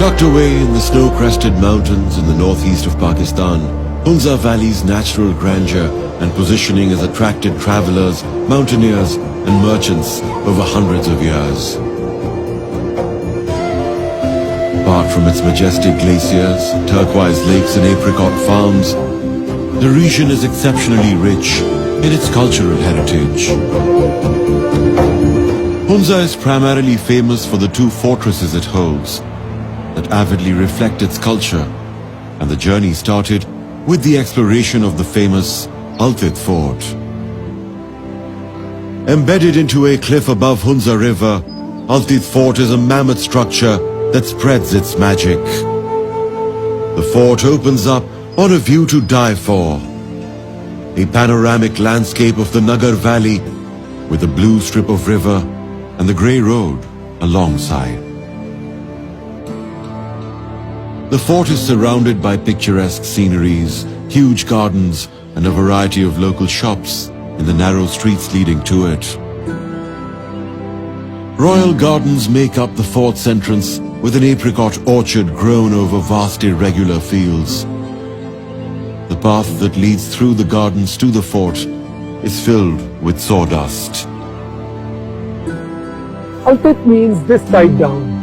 Tucked away in the snow-crested mountains in the northeast of Pakistan, Hunza Valley's natural grandeur and positioning has attracted travelers, mountaineers and merchants over hundreds of years. Apart from its majestic glaciers, turquoise lakes and apricot farms, the region is exceptionally rich in its cultural heritage. Hunza is primarily famous for the two fortresses it holds that avidly reflect its culture, and the journey started with the exploration of the famous Altith Fort. Embedded into a cliff above Hunza River, Altith Fort is a mammoth structure that spreads its magic. The fort opens up on a view to die for. A panoramic landscape of the Nagar Valley with a blue strip of river and the grey road alongside. The fort is surrounded by picturesque sceneries, huge gardens and a variety of local shops in the narrow streets leading to it. Royal gardens make up the fort's entrance with an apricot orchard grown over vast irregular fields. The path that leads through the gardens to the fort is filled with sawdust. Altith means this side down.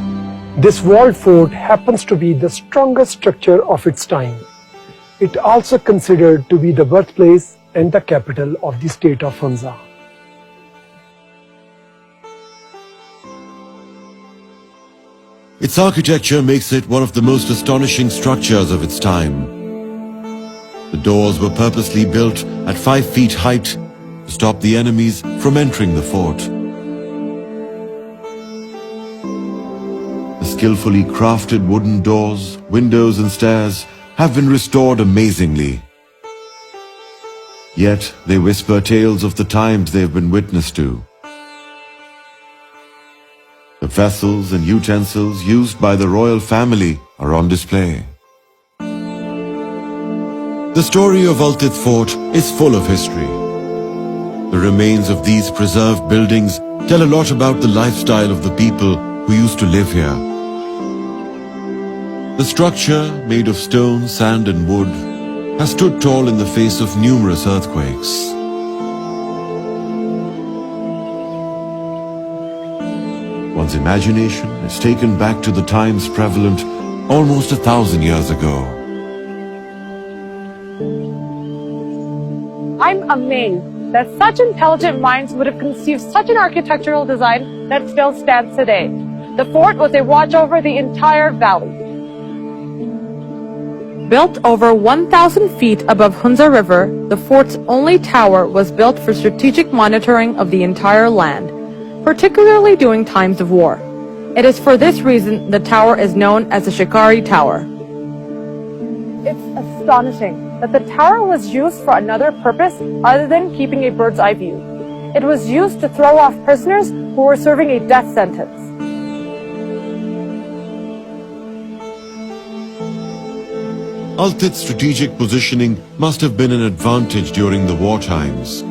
This walled fort happens to be the strongest structure of its time. It also considered to be the birthplace and the capital of the state of Hunza. Its architecture makes it one of the most astonishing structures of its time. The doors were purposely built at 5 feet height to stop the enemies from entering the fort. The skillfully crafted wooden doors, windows and stairs have been restored amazingly. Yet they whisper tales of the times they have been witness to. The vessels and utensils used by the royal family are on display. The story of Altith Fort is full of history. The remains of these preserved buildings tell a lot about the lifestyle of the people who used to live here. The structure, made of stone, sand and wood, has stood tall in the face of numerous earthquakes. One's imagination is taken back to the times prevalent almost 1,000 years ago. I'm amazed that such intelligent minds would have conceived such an architectural design that still stands today. The fort was a watch over the entire valley. Built over 1,000 feet above Hunza River, the fort's only tower was built for strategic monitoring of the entire land, particularly during times of war. It is for this reason the tower is known as the Shikari Tower. It's astonishing that the tower was used for another purpose other than keeping a bird's eye view. It was used to throw off prisoners who were serving a death sentence. Altith's strategic positioning must have been an advantage during the war times.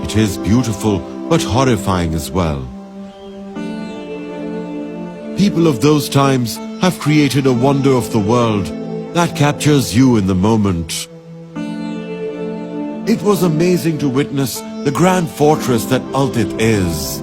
It is beautiful but horrifying as well. People of those times have created a wonder of the world that captures you in the moment. It was amazing to witness the grand fortress that Altith is.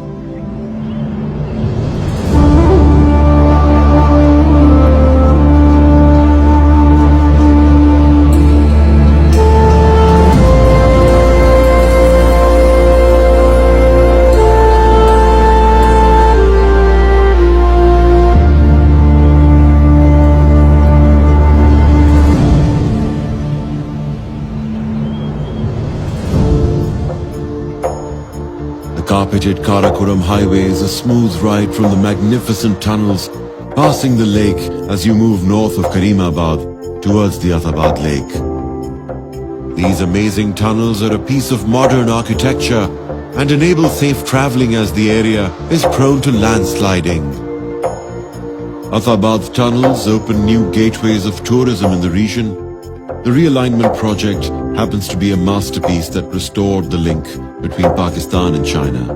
Carpeted Karakoram highway is a smooth ride from the magnificent tunnels passing the lake as you move north of Karimabad towards the Athabad Lake. These amazing tunnels are a piece of modern architecture and enable safe traveling as the area is prone to landsliding. Athabad tunnels open new gateways of tourism in the region. The realignment project happens to be a masterpiece that restored the link between Pakistan and China.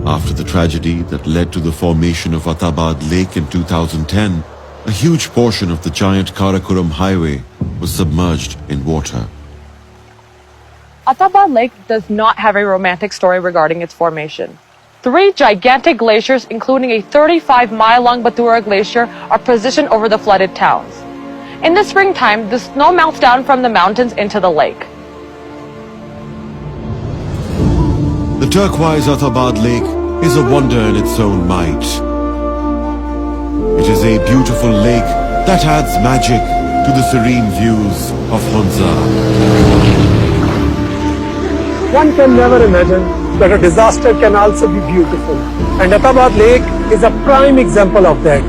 After the tragedy that led to the formation of Atabad Lake in 2010, a huge portion of the giant Karakoram highway was submerged in water. Atabad Lake does not have a romantic story regarding its formation. 3 gigantic glaciers, including a 35-mile-long Batura glacier, are positioned over the flooded towns. In the springtime, the snow melts down from the mountains into the lake. The turquoise Atabad Lake is a wonder in its own might. It is a beautiful lake that adds magic to the serene views of Hunza. One can never imagine that a disaster can also be beautiful. And Atabad Lake is a prime example of that.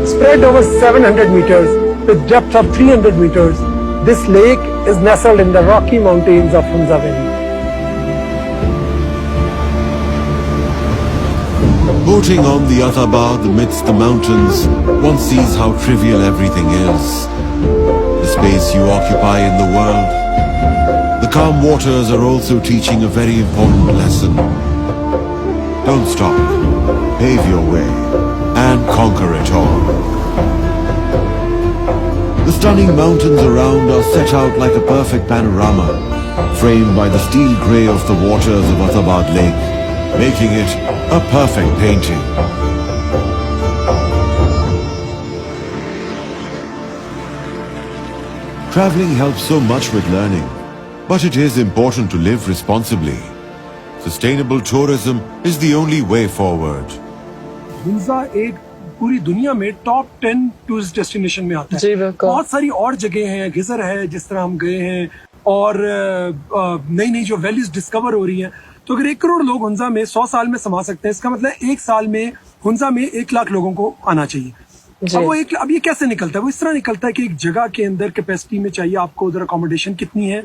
Spread over 700 meters with depth of 300 meters, this lake is nestled in the rocky mountains of Hunza Valley. Boating on the Atabad amidst the mountains, one sees how trivial everything is. The space you occupy in the world. The calm waters are also teaching a very important lesson. Don't stop. Pave your way and conquer it all. The stunning mountains around are set out like a perfect panorama, framed by the steel grey of the waters of Atabad Lake, making it a perfect painting. Traveling helps so much with learning, but it is important to live responsibly. Sustainable tourism is the only way forward. Hunza एक पूरी दुनिया में top 10 tourist destination में आता है। बहुत सारी और जगह हैं, घिसर है जिस तरह हम गए हैं, और नई नई जो वैल्यूज डिस्कवर हो रही हैं। तो अगर 1 करोड़ लोग हुंजा में 100 साल में समा सकते हैं, इसका मतलब 1 साल में हुंजा में 1 लाख लोगों को आना चाहिए। अब ये कैसे निकलता है? वो इस तरह निकलता है कि एक जगह के अंदर कैपेसिटी में चाहिए आपको उधर अकोमोडेशन कितनी है,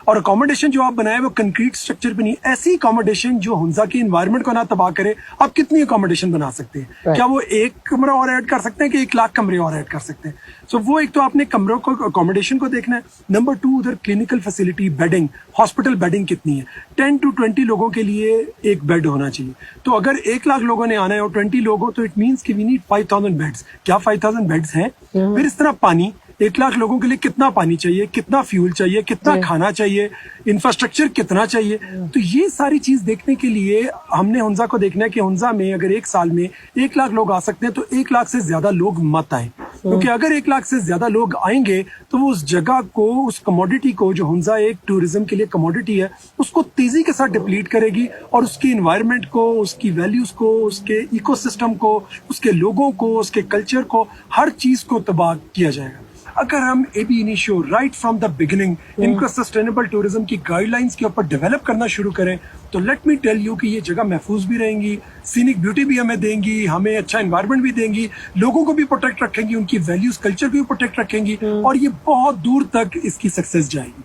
और अकोमोडेशन जो आप बनाए वो कंक्रीट स्ट्रक्चर पे नहीं, ऐसी अकोमोडेशन जो हुंजा के एनवायरनमेंट को ना तबाह करे। आप कितनी अकोमोडेशन बना सकते हैं? क्या वो 1 कमरा और ऐड कर सकते हैं कि 1 लाख कमरे और ऐड कर सकते हैं? सो वो एक तो आपने कमरों को, अकोमोडेशन को देखना है। नंबर 2, उधर clinical facility, bedding, hospital bedding कितनी है? 10 to 20 लोगों के लिए एक बेड होना चाहिए। तो अगर 1 लाख लोगों ने आना है और 20 लोग हो, तो इट मींस कि वी नीड 5000 बेड्स। क्या 5000 बेड्स हैं? फिर इस तरह पानी, 1 लाख लोगों के लिए कितना पानी चाहिए, कितना फ्यूल चाहिए, कितना खाना चाहिए, इंफ्रास्ट्रक्चर कितना चाहिए। तो ये सारी चीज देखने के लिए हमने हुंजा को देखना है कि हुंजा में अगर 1 साल में 1 लाख लोग आ सकते हैं, तो 1 लाख से ज्यादा लोग मत आए, क्योंकि अगर 1 लाख से ज्यादा लोग आएंगे तो वो उस जगह को, उस कमोडिटी को, जो हुंजा एक टूरिज्म के लिए कमोडिटी है, उसको तेजी के साथ डिप्लीट करेगी और उसकी एनवायरनमेंट को, उसकी वैल्यूज को, उसके इकोसिस्टम को, उसके लोगों को, उसके कल्चर को, हर चीज को तबाह किया जाएगा। अगर हम ab initio right from the beginning इनको सस्टेनेबल टूरिज्म की गाइडलाइंस के ऊपर डेवलप करना शुरू करें, तो लेट मी टेल यू कि ये जगह महफूज भी रहेंगी, सीनिक ब्यूटी भी हमें देंगी, हमें अच्छा एनवायरनमेंट भी देंगी, लोगों को भी प्रोटेक्ट रखेंगी, उनकी वैल्यूज, कल्चर को भी प्रोटेक्ट रखेंगी, और ये बहुत दूर तक इसकी सक्सेस जाएगी।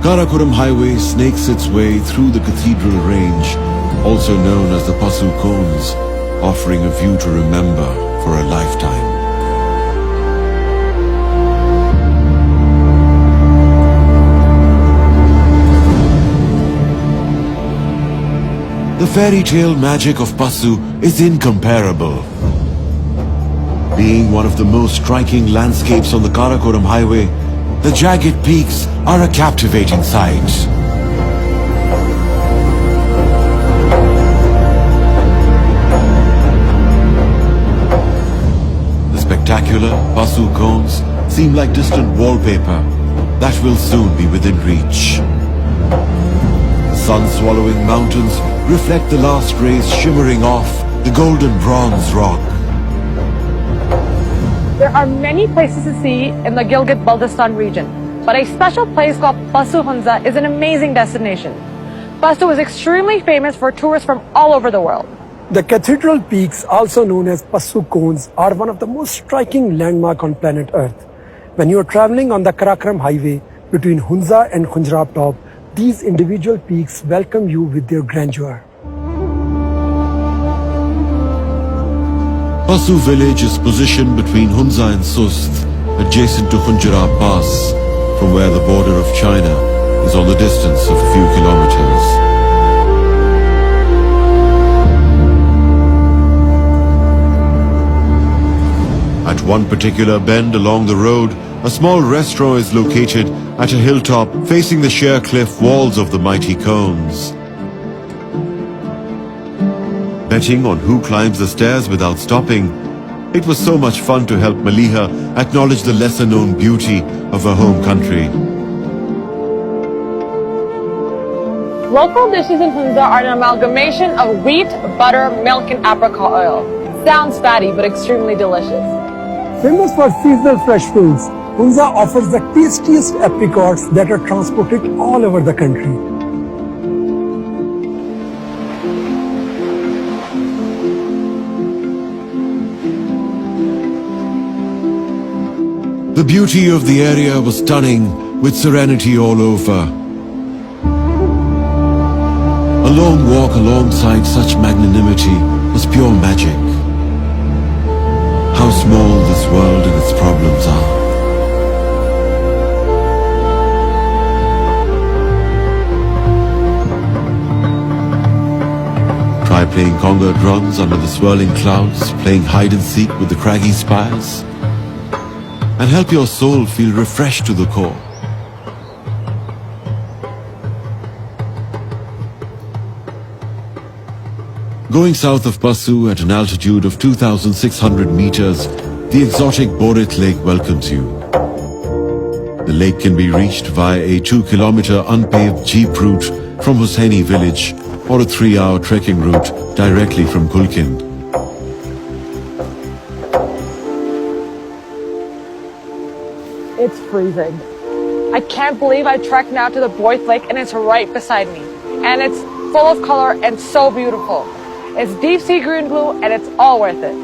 Karakoram Highway snakes its way through the Cathedral Range, also known as the Pasu Cones, offering a view to remember for a lifetime. The fairy tale magic of Pasu is incomparable. Being one of the most striking landscapes on the Karakoram Highway, the jagged peaks are a captivating sight. The spectacular Pasu cones seem like distant wallpaper that will soon be within reach. The sun-swallowing mountains reflect the last rays shimmering off the golden bronze rock. There are many places to see in the Gilgit-Baltistan region, but a special place called Pasu Hunza is an amazing destination. Pasu is extremely famous for tourists from all over the world. The cathedral peaks, also known as Pasu cones, are one of the most striking landmarks on planet Earth. When you are traveling on the Karakoram highway between Hunza and Khunjarab Top, these individual peaks welcome you with their grandeur. Pasu village is positioned between Hunza and Sust, adjacent to Khunjarab Pass, from where the border of China is on the distance of a few kilometers. At one particular bend along the road, a small restaurant is located at a hilltop facing the sheer cliff walls of the mighty cones. Betting on who climbs the stairs without stopping, it was so much fun to help Maliha acknowledge the lesser-known beauty of her home country. Local dishes in Hunza are an amalgamation of wheat, butter, milk, and apricot oil. Sounds fatty, but extremely delicious. Famous for seasonal fresh fruits, Hunza offers the tastiest apricots that are transported all over the country. The beauty of the area was stunning, with serenity all over. A long walk alongside such magnanimity was pure magic. How small this world and its problems are. Try playing conga drums under the swirling clouds, playing hide and seek with the craggy spires, and help your soul feel refreshed to the core. Going south of Basu at an altitude of 2,600 meters, the exotic Borit Lake welcomes you. The lake can be reached via a 2-kilometer unpaved jeep route from Hosseini village or a 3-hour trekking route directly from Kulkin. It's freezing. I can't believe I trekked now to the Borit Lake and it's right beside me. And it's full of color and so beautiful. It's deep sea green blue and it's all worth it.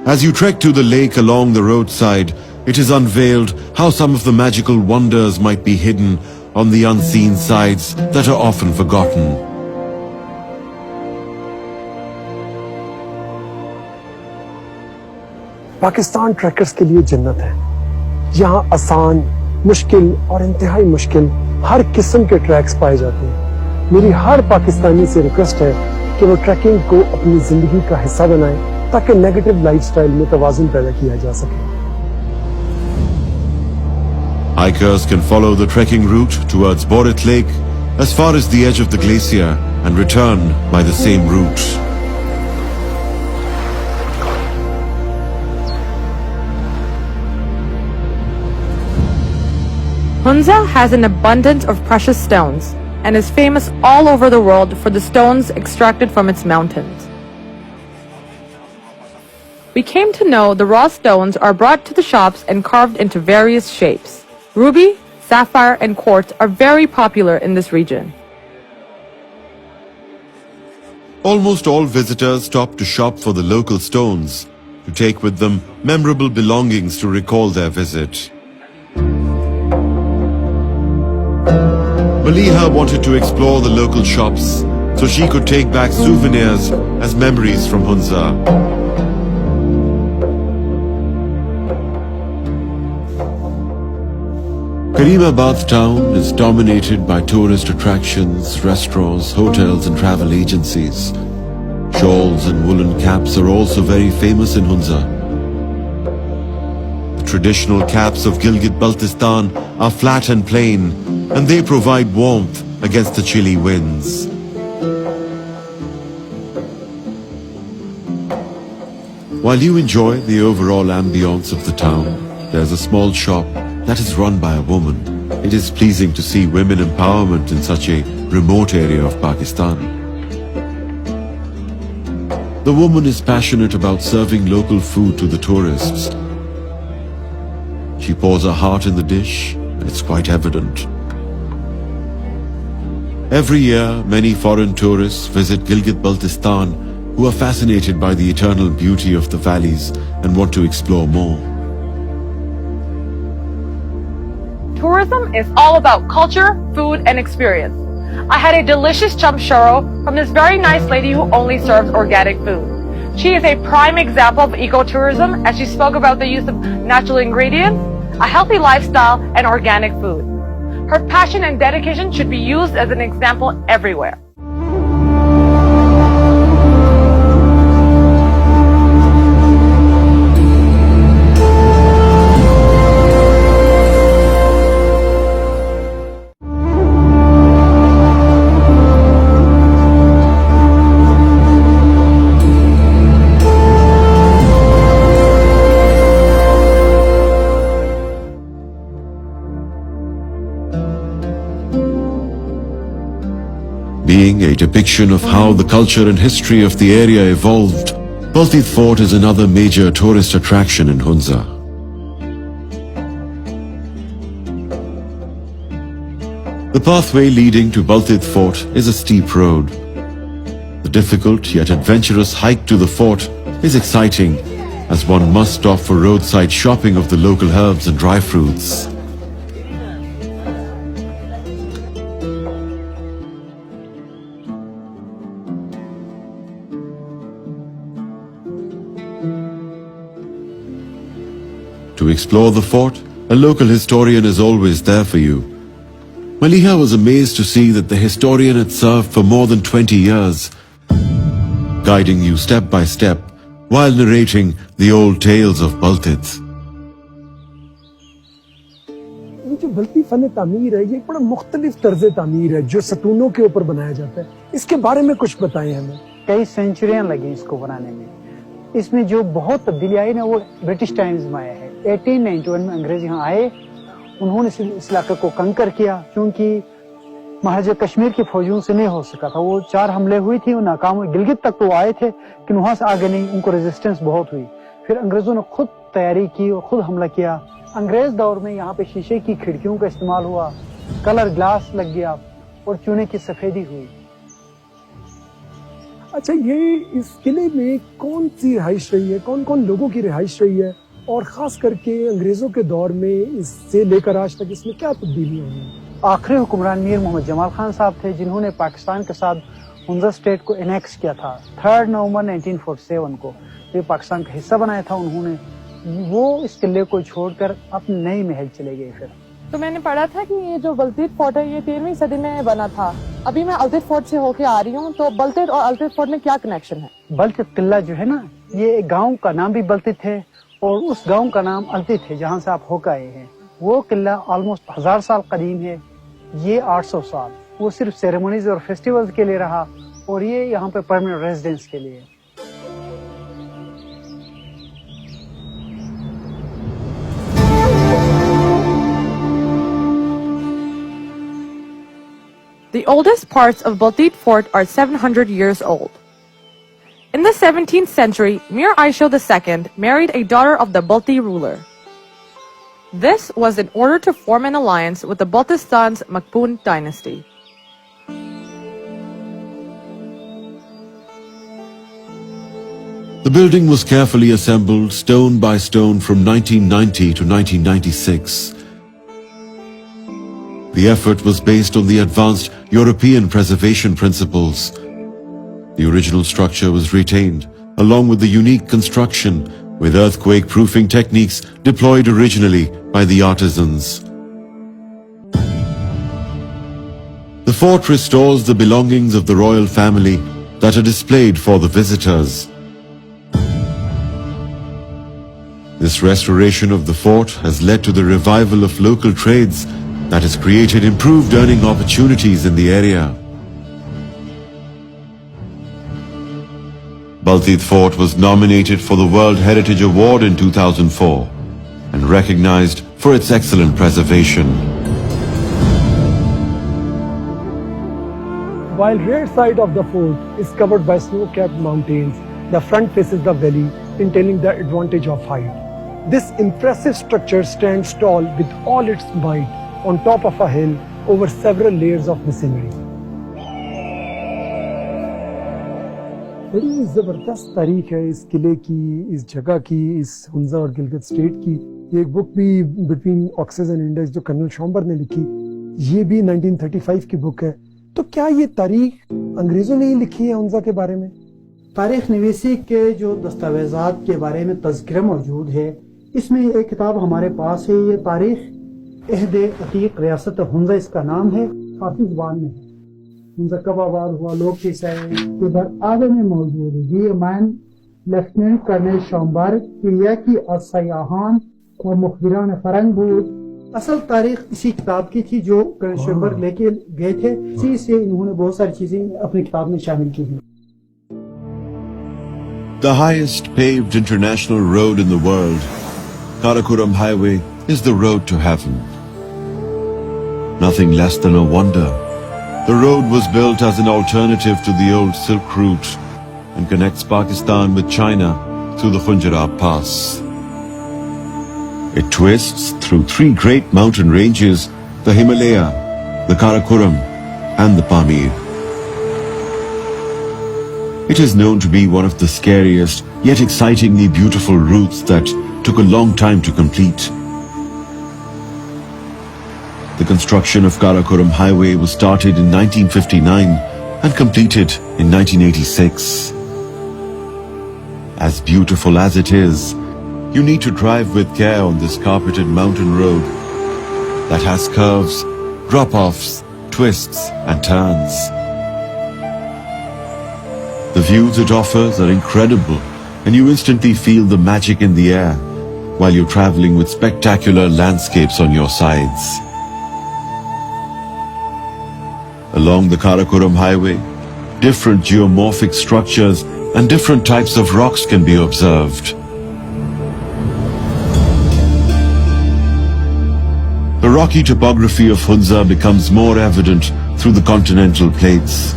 As you trek to the lake along the roadside, it is unveiled how some of the magical wonders might be hidden on the unseen sides that are often forgotten. Pakistan trekkers के लिए जन्नत है। यहाँ आसान, मुश्किल और इंतहाई मुश्किल हर किस्म के ट्रैक्स पाए जाते हैं। मेरी हर पाकिस्तानी से रिक्वेस्ट है कि वो ट्रैकिंग को अपनी जिंदगी का हिस्सा बनाएं ताकि नेगेटिव लाइफस्टाइल में तवाज़ुन पैदा किया जा सके। Hikers can follow the trekking route towards Borit Lake as far as the edge of the glacier and return by the same route. Hunza has an abundance of precious stones and is famous all over the world for the stones extracted from its mountains. We came to know the raw stones are brought to the shops and carved into various shapes. Ruby, sapphire, and quartz are very popular in this region. Almost all visitors stop to shop for the local stones, to take with them memorable belongings to recall their visit. Maliha wanted to explore the local shops so she could take back souvenirs as memories from Hunza. Karimabad town is dominated by tourist attractions, restaurants, hotels and travel agencies. Shawls and woolen caps are also very famous in Hunza. The traditional caps of Gilgit-Baltistan are flat and plain, and they provide warmth against the chilly winds. While you enjoy the overall ambience of the town, there's a small shop that is run by a woman. It is pleasing to see women empowerment in such a remote area of Pakistan. The woman is passionate about serving local food to the tourists. She pours her heart in the dish, and it's quite evident. Every year, many foreign tourists visit Gilgit-Baltistan who are fascinated by the eternal beauty of the valleys and want to explore more. Tourism is all about culture, food, and experience. I had a delicious chamsharo from this very nice lady who only serves organic food. She is a prime example of ecotourism as she spoke about the use of natural ingredients, a healthy lifestyle, and organic food. Her passion and dedication should be used as an example everywhere. Being a depiction of how the culture and history of the area evolved, Baltid Fort is another major tourist attraction in Hunza. The pathway leading to Baltid Fort is a steep road. The difficult yet adventurous hike to the fort is exciting, as one must stop for roadside shopping of the local herbs and dry fruits. To explore the fort, a local historian is always there for you. Maliha was amazed to see that the historian had served for more than 20 years, guiding you step by step while narrating the old tales of Baltid. ये जो Balti fun तामीर है, ये बड़ा मुख्तलिफ तर्ज़े तामीर है जो सतूनों के ऊपर बनाया जाता है। इसके बारे में कुछ बताएं हमें। कई सेंचुरियां लगी इसको बनाने में। इसमें जो बहुत तब्दीली आई ना, वो ब्रिटिश टाइम्स में आया है। 1891 में अंग्रेज यहाँ आए, उन्होंने इस इलाके को कंकर किया, क्योंकि महाराजा कश्मीर की फौजियों से नहीं हो सका था। वो 4 हमले हुई थी, वो नाकाम हुई। गिलगित तक तो आए थे, लेकिन वहां से आगे नहीं, उनको रेजिस्टेंस बहुत हुई। फिर अंग्रेजों ने खुद तैयारी की और खुद हमला किया। अंग्रेज दौर में यहाँ पे शीशे की खिड़कियों का इस्तेमाल हुआ, कलर ग्लास लग गया और चूने की सफेदी हुई। अच्छा, ये इस किले में कौन सी रिहाइश रही है, कौन कौन लोगों की रिहाइश रही है, और खास करके अंग्रेजों के दौर में इससे लेकर आज तक इसमें क्या तब्दीली हुई? आखिरी हुक्मरान मीर मोहम्मद जमाल खान साहब थे, जिन्होंने पाकिस्तान के साथ हुंजा स्टेट को एनेक्स किया था 3 नवंबर 1947 को। ये पाकिस्तान का हिस्सा बनाया था उन्होंने। वो इस किले को छोड़कर अपने नई महल चले गए। फिर तो मैंने पढ़ा था कि ये जो बल्तीद फोर्ट है ये 13वीं सदी में बना था। अभी मैं अल्तिद फोर्ट से होके आ रही हूँ, तो बल्तीद और अल्तिद फोर्ट में क्या कनेक्शन है? बल्तीद किला जो है ना, ये एक गांव का नाम भी बल्तीद है और उस गांव का नाम अल्तिद है जहाँ से आप होकर आए हैं। वो किला ऑलमोस्ट 1000 साल कदीम है, ये 800 साल। वो सिर्फ सेरेमोनीज और फेस्टिवल्स के लिए रहा और ये यहाँ पे परमानेंट रेजिडेंस के लिए। The oldest parts of Baltid Fort are 700 years old. In the 17th century, Mir Aisha II married a daughter of the Balti ruler. This was in order to form an alliance with the Baltistan's Makpun dynasty. The building was carefully assembled stone by stone from 1990 to 1996. The effort was based on the advanced European preservation principles. The original structure was retained, along with the unique construction, with earthquake-proofing techniques deployed originally by the artisans. The fort restores the belongings of the royal family that are displayed for the visitors. This restoration of the fort has led to the revival of local trades that has created improved earning opportunities in the area. Baltid Fort was nominated for the World Heritage Award in 2004 and recognized for its excellent preservation. While rear side of the fort is covered by snow-capped mountains, the front faces the valley, entailing the advantage of height. This impressive structure stands tall with all its might on top of a hill over several layers of masonry. बड़ी जबरदस्त तारीख है इस किले की, इस जगह की, इस हुंजा और गिलगित स्टेट की। ये एक बुक भी बिटवीन ऑक्सेस एंड इंडेक्स जो कर्नल शॉम्बर ने लिखी, ये भी 1935 की बुक है। तो क्या ये तारीख अंग्रेजों ने ही लिखी है हुंजा के बारे में? तारीख नवीसी के जो दस्तावेजात के बारे में तज़किरा मौजूद है, इसमें एक किताब हमारे पास है। ये तारीख अहद अतीक रियासत हुंजा इसका नाम है, फारसी जुबान में है। हुंजा कब आबाद हुआ, लोग किस आए, इधर आगे में मौजूद है। ये मैन लेफ्टिनेंट कर्नल शोमबर किलिया की असयाहान और मुखबिरान फरंग बुद। असल तारीख इसी किताब की थी जो कर्नल शोमबर लेके गए थे। इसी से इन्होंने बहुत सारी चीजें अपनी किताब में शामिल की हैं। The highest paved international road in the world, Karakoram Highway, is the road to heaven. Nothing less than a wonder. The road was built as an alternative to the old Silk Route and connects Pakistan with China through the Hunza Pass. It twists through three great mountain ranges, the Himalaya, the Karakoram and the Pamir. It is known to be one of the scariest yet excitingly beautiful routes that took a long time to complete. The construction of Karakoram Highway was started in 1959 and completed in 1986. As beautiful as it is, you need to drive with care on this carpeted mountain road that has curves, drop-offs, twists and turns. The views it offers are incredible, and you instantly feel the magic in the air while you're traveling with spectacular landscapes on your sides. Along the Karakoram Highway, different geomorphic structures and different types of rocks can be observed. The rocky topography of Hunza becomes more evident through the continental plates.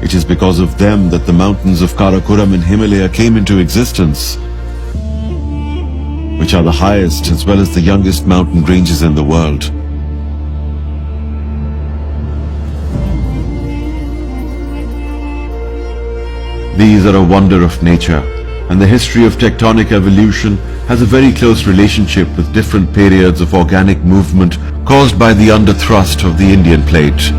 It is because of them that the mountains of Karakoram and Himalaya came into existence, which are the highest as well as the youngest mountain ranges in the world. These are a wonder of nature, and the history of tectonic evolution has a very close relationship with different periods of organic movement caused by the underthrust of the Indian plate.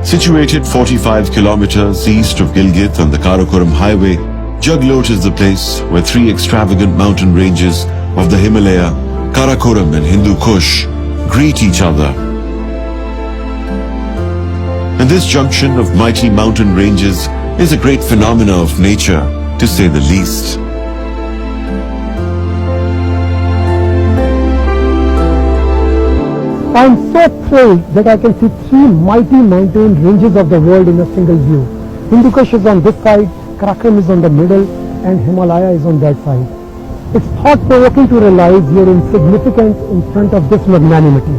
Situated 45 kilometers east of Gilgit on the Karakoram Highway, Juglot is the place where three extravagant mountain ranges of the Himalaya, Karakoram and Hindu Kush, greet each other. And this junction of mighty mountain ranges is a great phenomena of nature, to say the least. I am so thrilled that I can see three mighty mountain ranges of the world in a single view. Hindu Kush is on this side, Karakoram is on the middle, and Himalaya is on that side. It's thought-provoking to realize your insignificance in front of this magnanimity.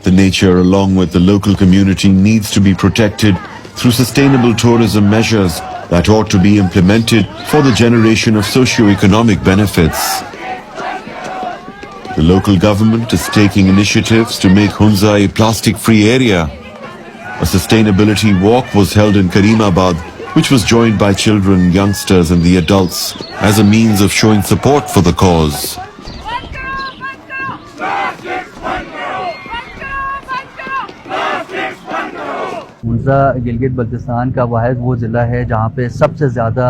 The nature along with the local community needs to be protected through sustainable tourism measures that ought to be implemented for the generation of socio-economic benefits. The local government is taking initiatives to make Hunza a plastic-free area. A sustainability walk was held in Karimabad, which was joined by children, youngsters and the adults as a means of showing support for the cause. Hunza Gilgit Baltistan का वाहिद वो ज़िला है जहाँ पे सबसे ज़्यादा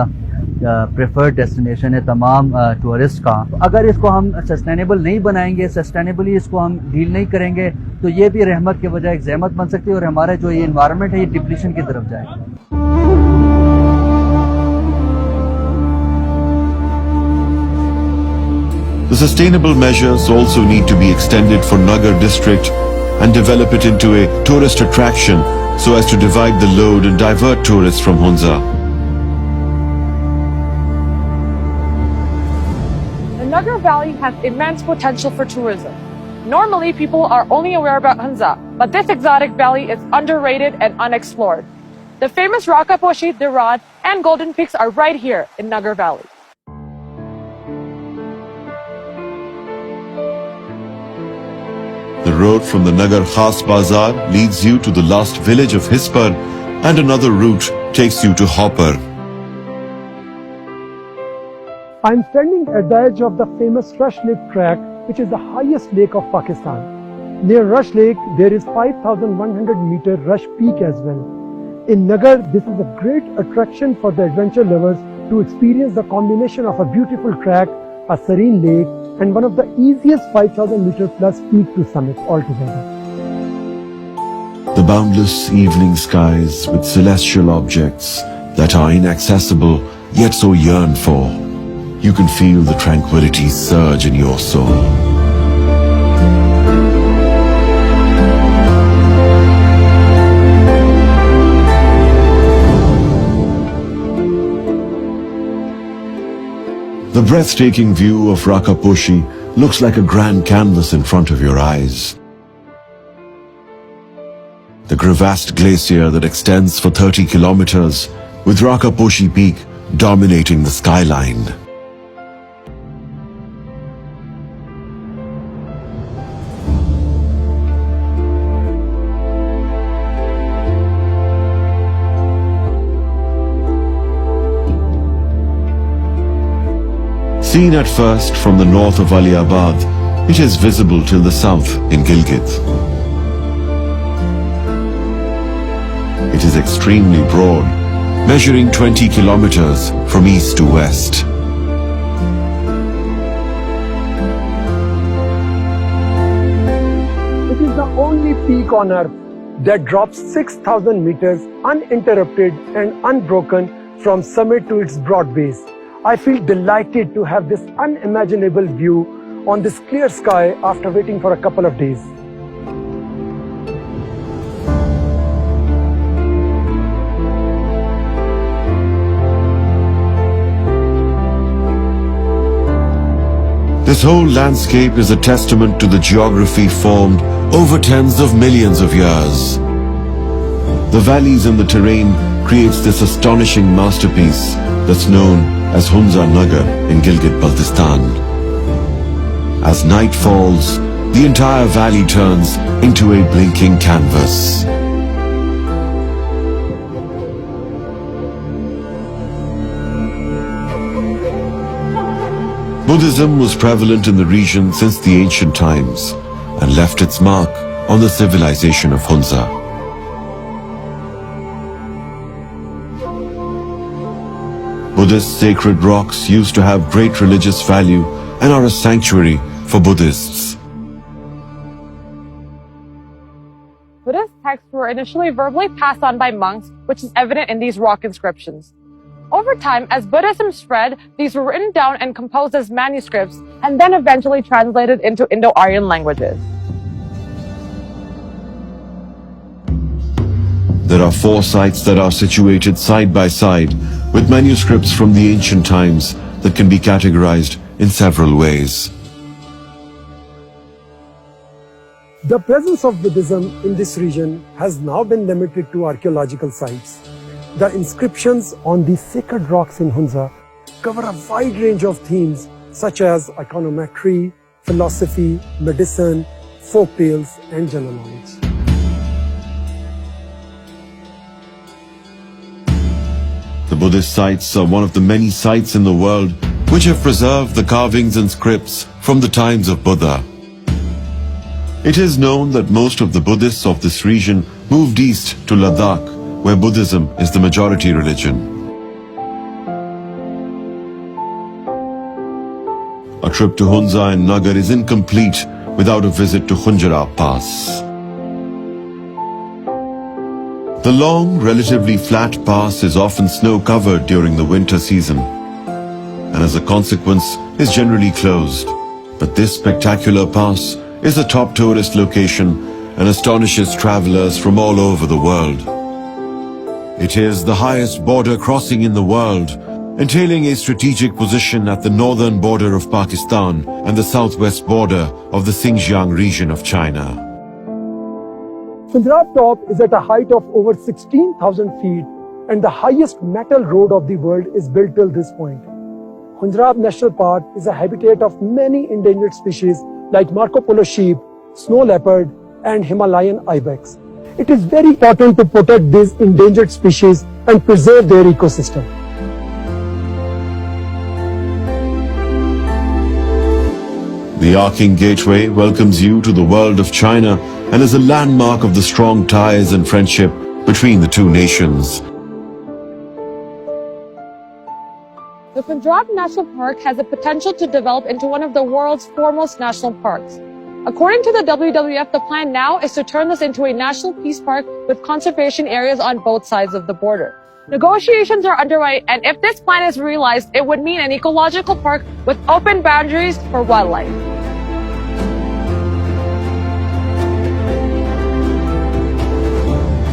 preferred destination है तमाम टूरिस्ट का। अगर इसको हम सस्टेनेबल नहीं बनाएंगे, सस्टेनेबली इसको हम डील नहीं करेंगे, तो ये भी रहमत के बजाय एक ज़हमत बन सकती है और हमारा जो ये इन्वायरमेंट है ये डिप्लीशन की तरफ जाएगा। The sustainable measures also need to be extended for Nagar district and develop it into a tourist attraction so as to divide the load and divert tourists from Hunza. The Nagar Valley has immense potential for tourism. Normally, people are only aware about Hunza, but this exotic valley is underrated and unexplored. The famous Rakaposhi, Dirad, and Golden Peaks are right here in Nagar Valley. road from the Nagar Khas Bazaar leads you to the last village of Hispar, and another route takes you to Hopper. I'm standing at the edge of the famous Rush Lake track, which is the highest lake of Pakistan. Near Rush Lake, there is 5,100-meter Rush Peak as well. In Nagar, this is a great attraction for the adventure lovers to experience the combination of a beautiful track, a serene lake, and one of the easiest 5,000-meter plus peak to summit altogether. The boundless evening skies with celestial objects that are inaccessible yet so yearned for. You can feel the tranquility surge in your soul. The breathtaking view of Rakaposhi looks like a grand canvas in front of your eyes. The crevassed glacier that extends for 30 kilometers, with Rakaposhi Peak dominating the skyline. Seen at first from the north of Aliabad, it is visible till the south in Gilgit. It is extremely broad, measuring 20 kilometers from east to west. It is the only peak on earth that drops 6,000 meters uninterrupted and unbroken from summit to its broad base. I feel delighted to have this unimaginable view on this clear sky after waiting for a couple of days. This whole landscape is a testament to the geography formed over tens of millions of years. The valleys and the terrain creates this astonishing masterpiece that's known as Hunza Nagar in Gilgit-Baltistan. As night falls, the entire valley turns into a blinking canvas. Buddhism was prevalent in the region since the ancient times and left its mark on the civilization of Hunza. Buddhist sacred rocks used to have great religious value and are a sanctuary for Buddhists. Buddhist texts were initially verbally passed on by monks, which is evident in these rock inscriptions. Over time, as Buddhism spread, these were written down and composed as manuscripts, and then eventually translated into Indo-Aryan languages. There are 4 sites that are situated side by side with manuscripts from the ancient times that can be categorized in several ways. The presence of Buddhism in this region has now been limited to archaeological sites. The inscriptions on these sacred rocks in Hunza cover a wide range of themes such as iconometry, philosophy, medicine, folk tales, and general knowledge. The Buddhist sites are one of the many sites in the world which have preserved the carvings and scripts from the times of Buddha. It is known that most of the Buddhists of this region moved east to Ladakh, where Buddhism is the majority religion. A trip to Hunza and Nagar is incomplete without a visit to Khunjara Pass. The long, relatively flat pass is often snow-covered during the winter season, and as a consequence is generally closed. But this spectacular pass is a top tourist location and astonishes travelers from all over the world. It is the highest border crossing in the world, entailing a strategic position at the northern border of Pakistan and the southwest border of the Xinjiang region of China. Punjab Top is at a height of over 16,000 feet and the highest metal road of the world is built till this point. Hunza National Park is a habitat of many endangered species like Marco Polo sheep, snow leopard, and Himalayan ibex. It is very important to protect these endangered species and preserve their ecosystem. The arcing gateway welcomes you to the world of China and is a landmark of the strong ties and friendship between the two nations. The Punjab National Park has the potential to develop into one of the world's foremost national parks. According to the WWF, the plan now is to turn this into a national peace park with conservation areas on both sides of the border. Negotiations are underway, and if this plan is realized, it would mean an ecological park with open boundaries for wildlife.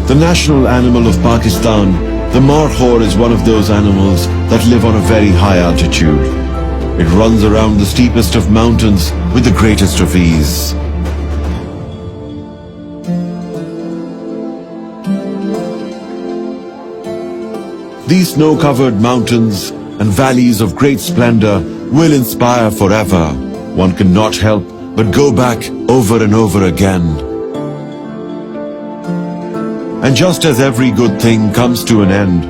The national animal of Pakistan, the markhor, is one of those animals that live on a very high altitude. It runs around the steepest of mountains with the greatest of ease. These snow-covered mountains and valleys of great splendor will inspire forever. One cannot help but go back over and over again. And just as every good thing comes to an end,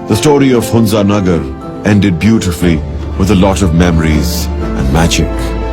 the story of Hunza Nagar ended beautifully with a lot of memories and magic.